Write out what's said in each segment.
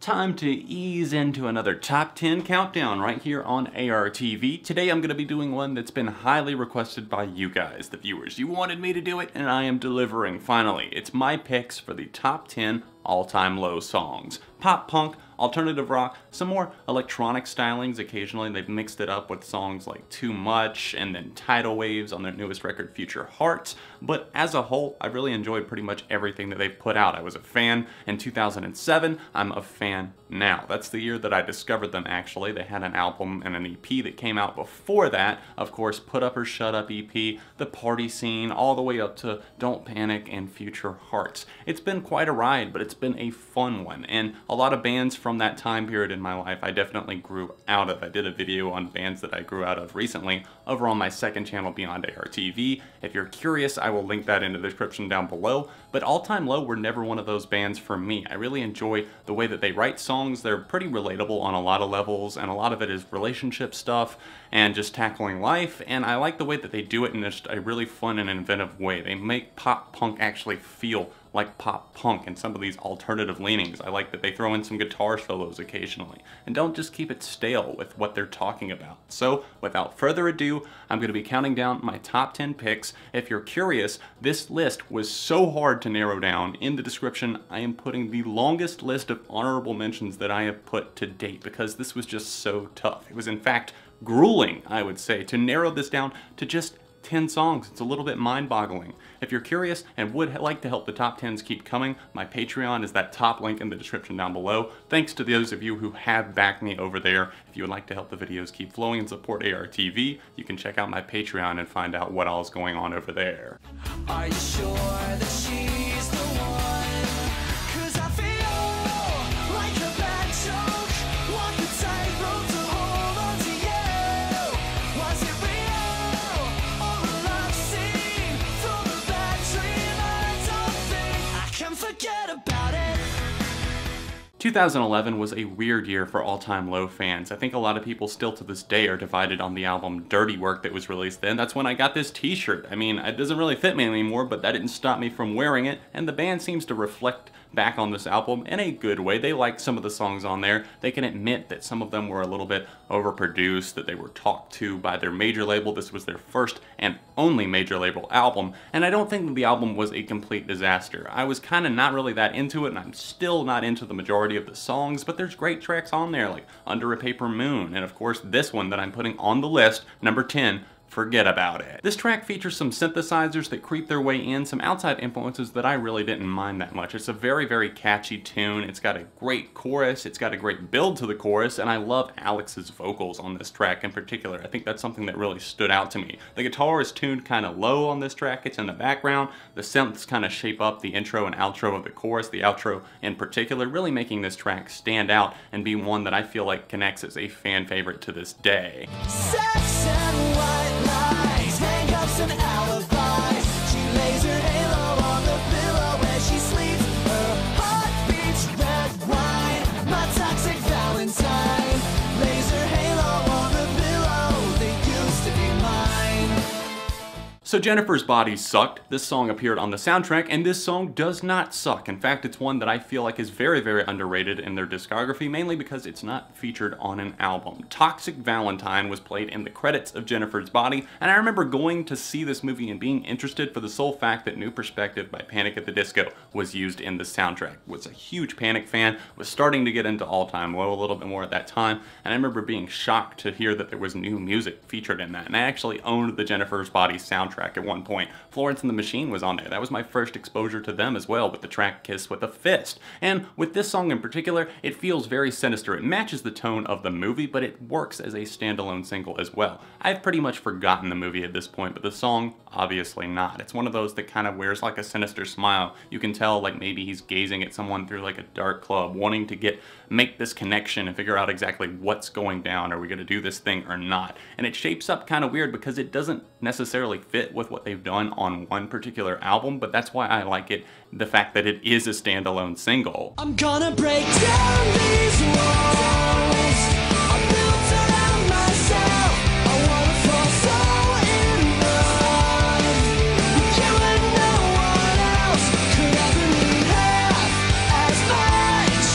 Time to ease into another top 10 countdown right here on ARTV. Today I'm going to be doing one that's been highly requested by you guys, the viewers. You wanted me to do it and I am delivering finally. It's my picks for the top 10 all-time low songs. Pop punk, alternative rock, some more electronic stylings. Occasionally they've mixed it up with songs like Too Much and then Tidal Waves on their newest record Future Hearts. But as a whole, I really enjoyed pretty much everything that they've put out. I was a fan in 2007, I'm a fan now. That's the year that I discovered them actually. They had an album and an EP that came out before that. Of course, Put Up or Shut Up EP, The Party Scene, all the way up to Don't Panic and Future Hearts. It's been quite a ride, but it's been a fun one. And a lot of bands from that time period in my life I definitely grew out of. I did a video on bands that I grew out of recently over on my second channel, Beyond ARTV. If you're curious, I will link that in the description down below. But All Time Low were never one of those bands for me. I really enjoy the way that they write songs. They're pretty relatable on a lot of levels, and a lot of it is relationship stuff and just tackling life, and I like the way that they do it in just a really fun and inventive way. They make pop punk actually feel like pop punk and some of these alternative leanings. I like that they throw in some guitar solos occasionally and don't just keep it stale with what they're talking about. So without further ado, I'm going to be counting down my top 10 picks. If you're curious, this list was so hard to narrow down. In the description, I am putting the longest list of honorable mentions that I have put to date because this was just so tough. It was in fact grueling, I would say, to narrow this down to just 10 songs. It's a little bit mind-boggling. If you're curious and would like to help the top 10s keep coming, my Patreon is that top link in the description down below. Thanks to those of you who have backed me over there. If you would like to help the videos keep flowing and support ARTV, you can check out my Patreon and find out what all is going on over there. Are you sure that she's the one? 'Cause I feel like a bad joke. Walk the tightrope to hold on to you. Was it real or a love scene from a bad dream? I don't think I can forget about it. 2011 was a weird year for All Time Low fans. I think a lot of people still to this day are divided on the album Dirty Work that was released then. That's when I got this t-shirt. I mean, it doesn't really fit me anymore, but that didn't stop me from wearing it, and the band seems to reflect back on this album in a good way. They like some of the songs on there. They can admit that some of them were a little bit overproduced, that they were talked to by their major label. This was their first and only major label album, and I don't think that the album was a complete disaster. I was kind of not really that into it, and I'm still not into the majority of the songs, but there's great tracks on there like Under a Paper Moon, and of course this one that I'm putting on the list, number 10, Forget About It. This track features some synthesizers that creep their way in, some outside influences that I really didn't mind that much. It's a very, very catchy tune. It's got a great chorus, it's got a great build to the chorus, and I love Alex's vocals on this track in particular. I think that's something that really stood out to me. The guitar is tuned kind of low on this track, it's in the background. The synths kind of shape up the intro and outro of the chorus, the outro in particular, really making this track stand out and be one that I feel like connects as a fan favorite to this day. Sex and white lies, handcuffs and alibis. She lays her halo on the pillow where she sleeps. Her heart beats red wine. My toxic Valentine lays her halo on the pillow. They used to be mine. So Jennifer's Body sucked. This song appeared on the soundtrack, and this song does not suck. In fact, it's one that I feel like is very, very underrated in their discography, mainly because it's not featured on an album. Toxic Valentine was played in the credits of Jennifer's Body, and I remember going to see this movie and being interested for the sole fact that New Perspective by Panic at the Disco was used in the soundtrack. Was a huge Panic fan, was starting to get into All Time Low a little bit more at that time, and I remember being shocked to hear that there was new music featured in that, and I actually owned the Jennifer's Body soundtrack at one point. Florence and the Machine was on there. That was my first exposure to them as well, with the track Kiss with a Fist. And with this song in particular, it feels very sinister. It matches the tone of the movie, but it works as a standalone single as well. I've pretty much forgotten the movie at this point, but the song, obviously not. It's one of those that kind of wears like a sinister smile. You can tell like maybe he's gazing at someone through like a dark club, wanting to make this connection and figure out exactly what's going down. Are we going to do this thing or not? And it shapes up kind of weird because it doesn't necessarily fit with what they've done on one particular album, but that's why I like it, the fact that it is a standalone single. I'm gonna break down these walls I built around myself. I wanna fall so in love with you and no one else could ever mean half as much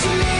to me.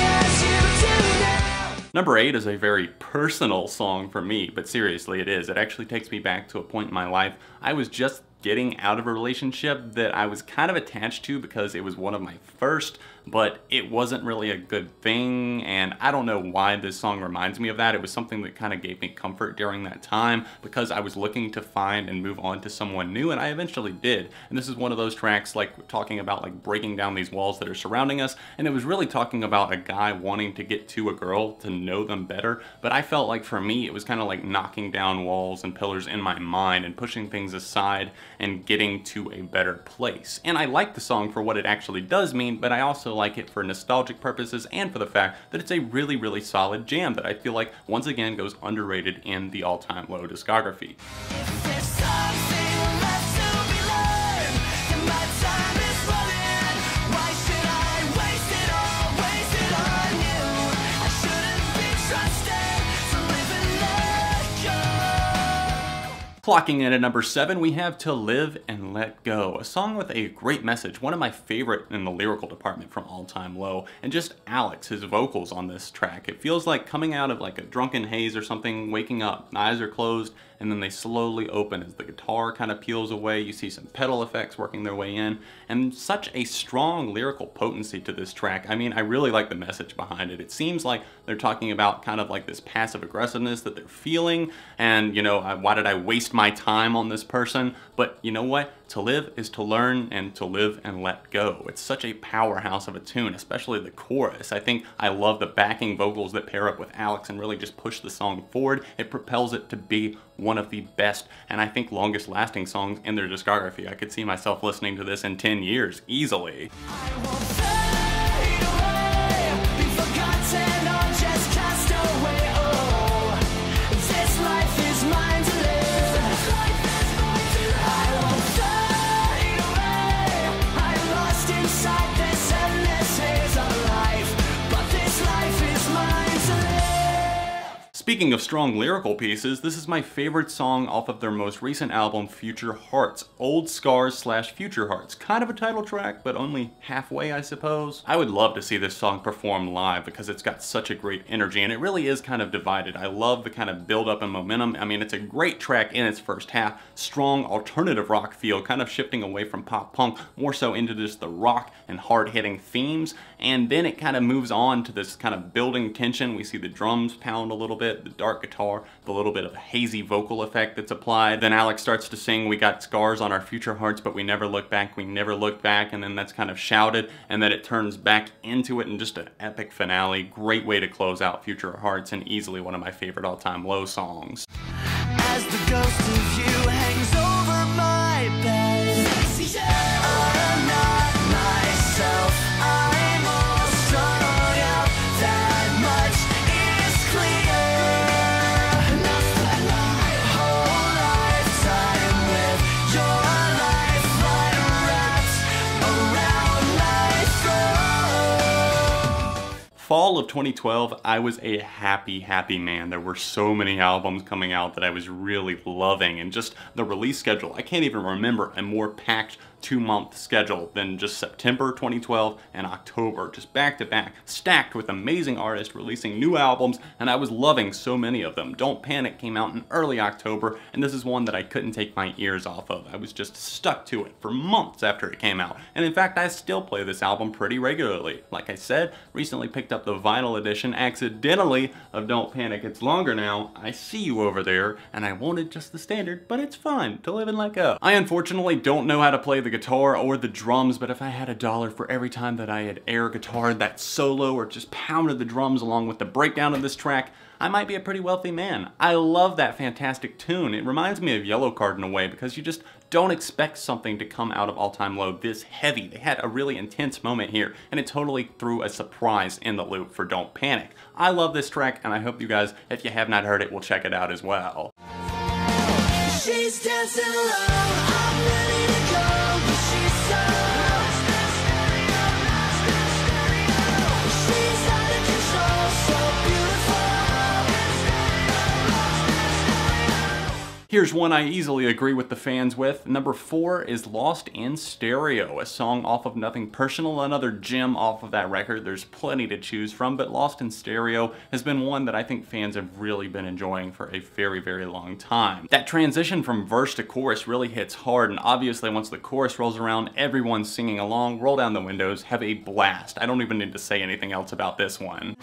Number 8 is a very personal song for me, but seriously it is. It actually takes me back to a point in my life. I was just getting out of a relationship that I was kind of attached to because it was one of my first, but it wasn't really a good thing, and I don't know why this song reminds me of that. It was something that kind of gave me comfort during that time because I was looking to find and move on to someone new, and I eventually did. And this is one of those tracks like talking about like breaking down these walls that are surrounding us, and it was really talking about a guy wanting to get to a girl to know them better, but I felt like for me it was kind of like knocking down walls and pillars in my mind and pushing things aside and getting to a better place. And I like the song for what it actually does mean, but I also like it for nostalgic purposes and for the fact that it's a really, really solid jam that I feel like once again goes underrated in the All Time Low discography. If there's something left to be learned, then my time is running. Why should I waste it on you? I shouldn't be trusted to live and let go. Clocking in at number 7, we have To Live and Let Go, a song with a great message, one of my favorite in the lyrical department from All Time Low, and just Alex, his vocals on this track. It feels like coming out of like a drunken haze or something, waking up, eyes are closed, and then they slowly open as the guitar kind of peels away. You see some pedal effects working their way in, and such a strong lyrical potency to this track. I mean, I really like the message behind it. It seems like they're talking about kind of like this passive aggressiveness that they're feeling, and you know, why did I waste my time on this person? But you know what? To live is to learn, and to live and let go. It's such a powerhouse of a tune, especially the chorus. I think I love the backing vocals that pair up with Alex and really just push the song forward. It propels it to be one of the best and I think longest lasting songs in their discography. I could see myself listening to this in 10 years easily. I won't fade away, be forgotten or just cast away. Oh, this life is mine to live. I won't fade away. I'm lost inside this endless haze of life, but this life is mine to live. Speaking of strong lyrical pieces, this is my favorite song off of their most recent album, Future Hearts. Old Scars / Future Hearts. Kind of a title track, but only halfway, I suppose. I would love to see this song performed live because it's got such a great energy, and it really is kind of divided. I love the kind of build up and momentum. I mean, it's a great track in its first half. Strong alternative rock feel, kind of shifting away from pop punk, more so into just the rock and hard-hitting themes. And then it kind of moves on to this kind of building tension. We see the drums pound a little bit, the dark guitar, the little bit of a hazy vocal effect that's applied. Then Alex starts to sing, we got scars on our future hearts, but we never look back, we never look back, and then that's kind of shouted, and then it turns back into it in just an epic finale. Great way to close out Future Hearts, and easily one of my favorite all-time Low songs. As the ghost of you hangs over my bed, I'm not myself, I'm all strung out. That much is clear. Enough that my whole lifetime with your lifeline wrapped around my throat. Fall of 2012, I was a happy man. There were so many albums coming out that I was really loving, and just the release schedule. I can't even remember a more packed 2-month schedule than just September 2012 and October, just back to back, stacked with amazing artists releasing new albums, and I was loving so many of them. Don't Panic came out in early October, and this is one that I couldn't take my ears off of. I was just stuck to it for months after it came out, and in fact I still play this album pretty regularly. Like I said, recently picked up the vinyl edition accidentally of Don't Panic, It's Longer Now. I see you over there, and I wanted just the standard, but it's fun. To live and let go. I unfortunately don't know how to play the guitar or the drums, but if I had $1 for every time that I had air guitared that solo or just pounded the drums along with the breakdown of this track, I might be a pretty wealthy man. I love that fantastic tune. It reminds me of Yellow Card in a way because you just don't expect something to come out of All Time Low this heavy. They had a really intense moment here, and it totally threw a surprise in the loop for Don't Panic. I love this track, and I hope you guys, if you have not heard it, will check it out as well. She's dancing alone, I'm ready to go, but she's so lost. She's out of control, so beautiful. Here's one I easily agree with the fans with. Number 4 is Lost in Stereo, a song off of Nothing Personal, another gem off of that record. There's plenty to choose from, but Lost in Stereo has been one that I think fans have really been enjoying for a very, very long time. That transition from verse to chorus really hits hard, and obviously once the chorus rolls around, everyone's singing along. Roll down the windows, have a blast. I don't even need to say anything else about this one.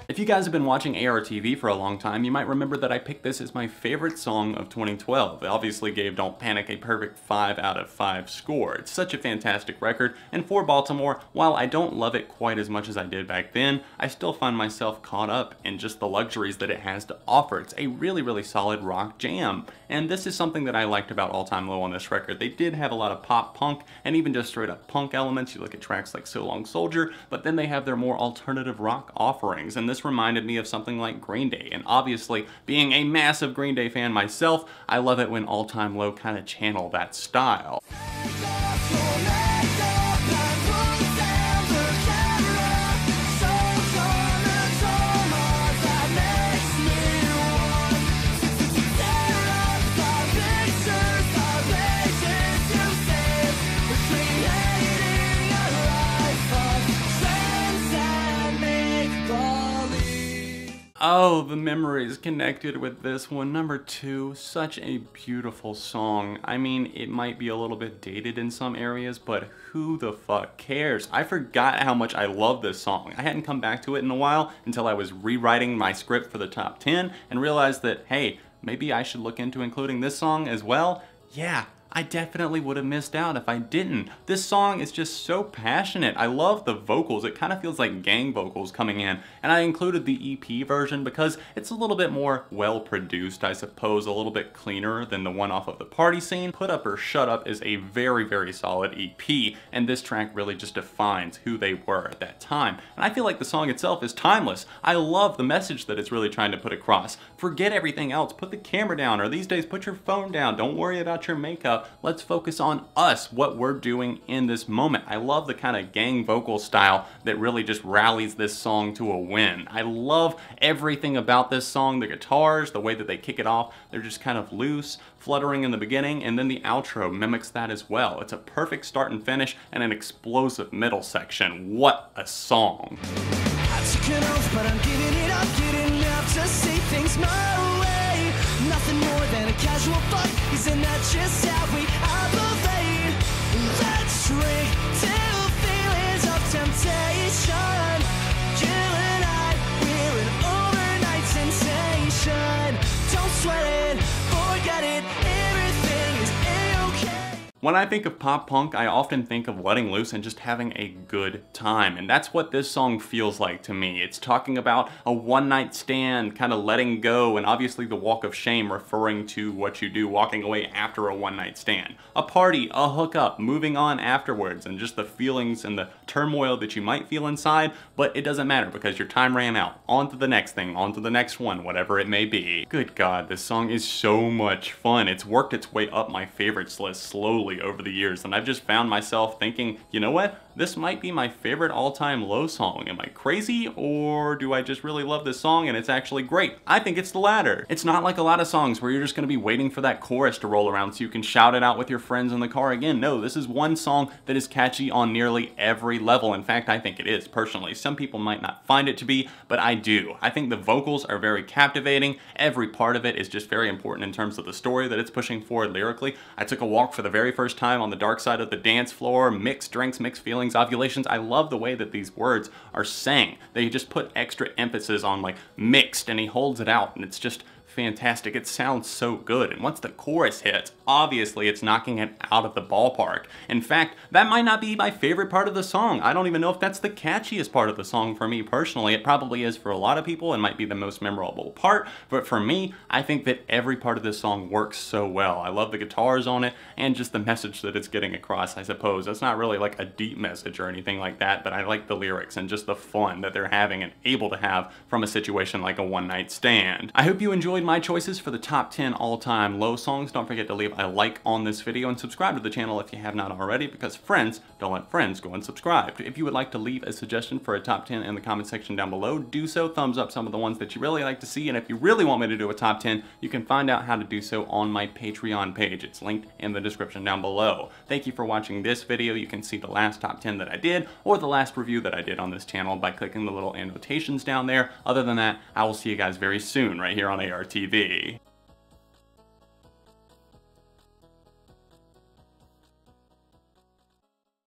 If you guys have been watching ARTV for a long time, you might remember that I picked this as my favorite song of 2012. It obviously gave Don't Panic a perfect 5 out of 5 score. It's such a fantastic record, and for Baltimore, while I don't love it quite as much as I did back then, I still find myself caught up in just the luxuries that it has to offer. It's a really, really solid rock jam, and this is something that I liked about All Time Low on this record. They did have a lot of pop punk, and even just straight up punk elements. You look at tracks like So Long Soldier, but then they have their more alternative rock offerings, and this reminded me of something like Green Day, and obviously being a massive Green Day fan myself, I love it when All Time Low kind of channel that style. Oh, the memories connected with this one. Number 2, such a beautiful song. I mean, it might be a little bit dated in some areas, but who the fuck cares? I forgot how much I love this song. I hadn't come back to it in a while until I was rewriting my script for the top 10 and realized that, hey, maybe I should look into including this song as well. Yeah. I definitely would have missed out if I didn't. This song is just so passionate. I love the vocals. It kind of feels like gang vocals coming in. And I included the EP version because it's a little bit more well produced, I suppose, a little bit cleaner than the one off of the Party Scene. Put Up or Shut Up is a very, very solid EP, and this track really just defines who they were at that time. And I feel like the song itself is timeless. I love the message that it's really trying to put across. Forget everything else. Put the camera down, or these days put your phone down. Don't worry about your makeup. Let's focus on us, what we're doing in this moment. I love the kind of gang vocal style that really just rallies this song to a win. I love everything about this song, the guitars, the way that they kick it off. They're just kind of loose, fluttering in the beginning, and then the outro mimics that as well. It's a perfect start and finish and an explosive middle section. What a song. I took an oath, but I'm giving it up, getting up to see things my way. Nothing more than a casual fuck, isn't that just how we operate? Let's drink till feelings of temptation. You and I, we're an overnight sensation. Don't sweat it, forget it, everything is A-okay. When I think of pop punk, I often think of letting loose and just having a good time, and that's what this song feels like to me. It's talking about a one-night stand, kind of letting go, and obviously the walk of shame referring to what you do walking away after a one-night stand. A party, a hookup, moving on afterwards, and just the feelings and the turmoil that you might feel inside, but it doesn't matter because your time ran out. On to the next thing, on to the next one, whatever it may be. Good God, this song is so much fun. It's worked its way up my favorites list slowly over the years, and I've just found myself thinking, you know what? This might be my favorite all-time low song. Am I crazy, or do I just really love this song and it's actually great? I think it's the latter. It's not like a lot of songs where you're just gonna be waiting for that chorus to roll around so you can shout it out with your friends in the car again. No, this is one song that is catchy on nearly every level. In fact, I think it is, personally. Some people might not find it to be, but I do. I think the vocals are very captivating. Every part of it is just very important in terms of the story that it's pushing forward lyrically. I took a walk for the very first time on the dark side of the dance floor, mixed drinks, mixed feelings, ovulations. I love the way that these words are sang. They just put extra emphasis on like mixed, and he holds it out, and it's just fantastic. It sounds so good. And once the chorus hits, obviously it's knocking it out of the ballpark. In fact, that might not be my favorite part of the song. I don't even know if that's the catchiest part of the song for me personally. It probably is for a lot of people and might be the most memorable part. But for me, I think that every part of this song works so well. I love the guitars on it and just the message that it's getting across, I suppose. It's not really like a deep message or anything like that, but I like the lyrics and just the fun that they're having and able to have from a situation like a one-night stand. I hope you enjoyed my choices for the top 10 all-time low songs. Don't forget to leave a like on this video and subscribe to the channel if you have not already, because friends don't let friends go unsubscribed. If you would like to leave a suggestion for a top 10 in the comment section down below, do so. Thumbs up some of the ones that you really like to see, and if you really want me to do a top 10, you can find out how to do so on my Patreon page. It's linked in the description down below. Thank you for watching this video. You can see the last top 10 that I did, or the last review that I did on this channel by clicking the little annotations down there. Other than that, I will see you guys very soon right here on ARTV.